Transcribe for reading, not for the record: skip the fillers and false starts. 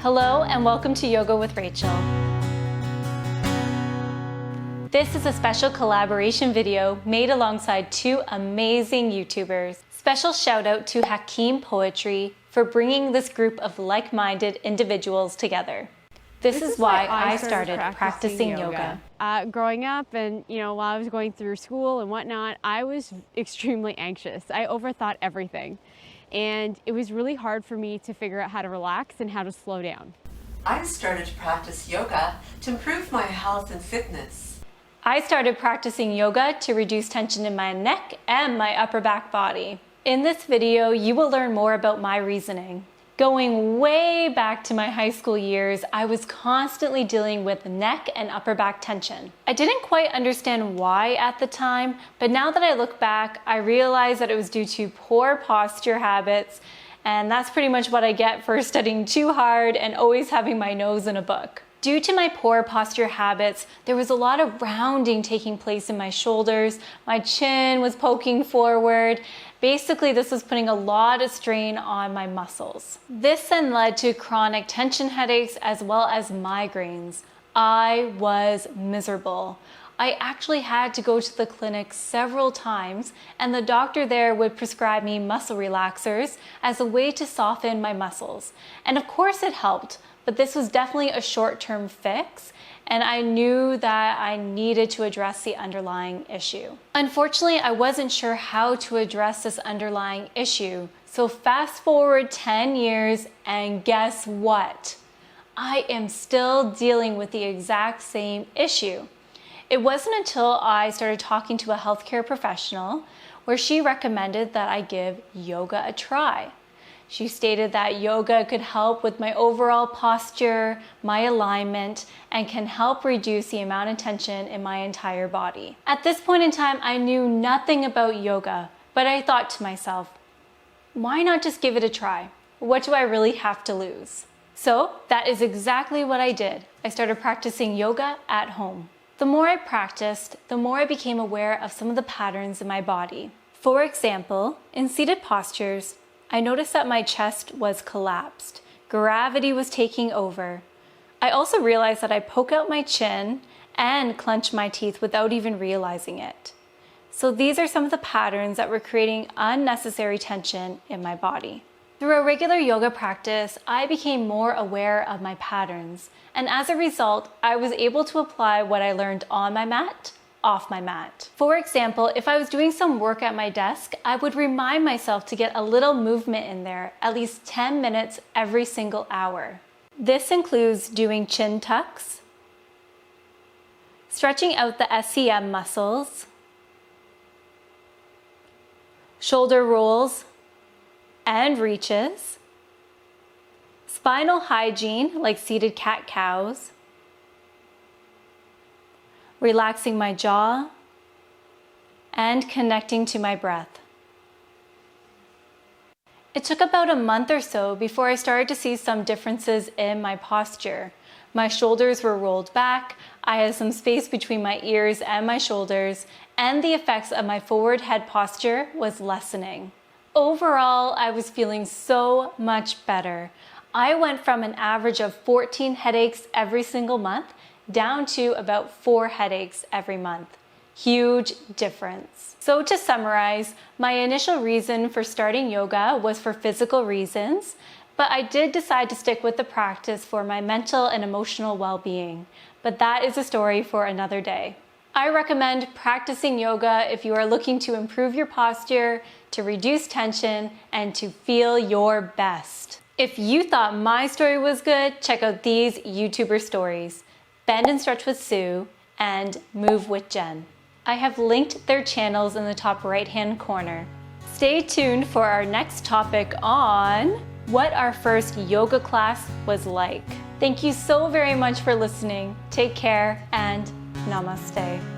Hello and welcome to Yoga with Rachel. This is a special collaboration video made alongside two amazing YouTubers. Special shout out to Hakeem Poetry for bringing this group of like-minded individuals together. This is why I started practicing yoga. Growing up and, while I was going through school and whatnot, I was extremely anxious. I overthought everything. And it was really hard for me to figure out how to relax and how to slow down. I started to practice yoga to improve my health and fitness. I started practicing yoga to reduce tension in my neck and my upper back body. In this video, you will learn more about my reasoning. Going way back to my high school years, I was constantly dealing with neck and upper back tension. I didn't quite understand why at the time, but now that I look back, I realize that it was due to poor posture habits, and that's pretty much what I get for studying too hard and always having my nose in a book. Due to my poor posture habits, there was a lot of rounding taking place in my shoulders, my chin was poking forward. Basically, this was putting a lot of strain on my muscles. This then led to chronic tension headaches as well as migraines. I was miserable. I actually had to go to the clinic several times, and the doctor there would prescribe me muscle relaxers as a way to soften my muscles. And of course it helped, but this was definitely a short-term fix, and I knew that I needed to address the underlying issue. Unfortunately, I wasn't sure how to address this underlying issue. So fast forward 10 years, and guess what? I am still dealing with the exact same issue. It wasn't until I started talking to a healthcare professional where she recommended that I give yoga a try. She stated that yoga could help with my overall posture, my alignment, and can help reduce the amount of tension in my entire body. At this point in time, I knew nothing about yoga, but I thought to myself, why not just give it a try? What do I really have to lose? So that is exactly what I did. I started practicing yoga at home. The more I practiced, the more I became aware of some of the patterns in my body. For example, in seated postures, I noticed that my chest was collapsed. Gravity was taking over. I also realized that I poke out my chin and clench my teeth without even realizing it. So these are some of the patterns that were creating unnecessary tension in my body. Through a regular yoga practice, I became more aware of my patterns. And as a result, I was able to apply what I learned on my mat off my mat. For example, if I was doing some work at my desk, I would remind myself to get a little movement in there, at least 10 minutes every single hour. This includes doing chin tucks, stretching out the SCM muscles, shoulder rolls and reaches, spinal hygiene like seated cat-cows, relaxing my jaw, and connecting to my breath. It took about a month or so before I started to see some differences in my posture. My shoulders were rolled back, I had some space between my ears and my shoulders, and the effects of my forward head posture was lessening. Overall, I was feeling so much better. I went from an average of 14 headaches every single month down to about 4 headaches every month. Huge difference. So to summarize, my initial reason for starting yoga was for physical reasons, but I did decide to stick with the practice for my mental and emotional well-being. But that is a story for another day. I recommend practicing yoga if you are looking to improve your posture, to reduce tension, and to feel your best. If you thought my story was good, check out these YouTuber stories. Bend and Stretch with Sue, and Move with Jen. I have linked their channels in the top right-hand corner. Stay tuned for our next topic on what our first yoga class was like. Thank you so very much for listening. Take care and namaste.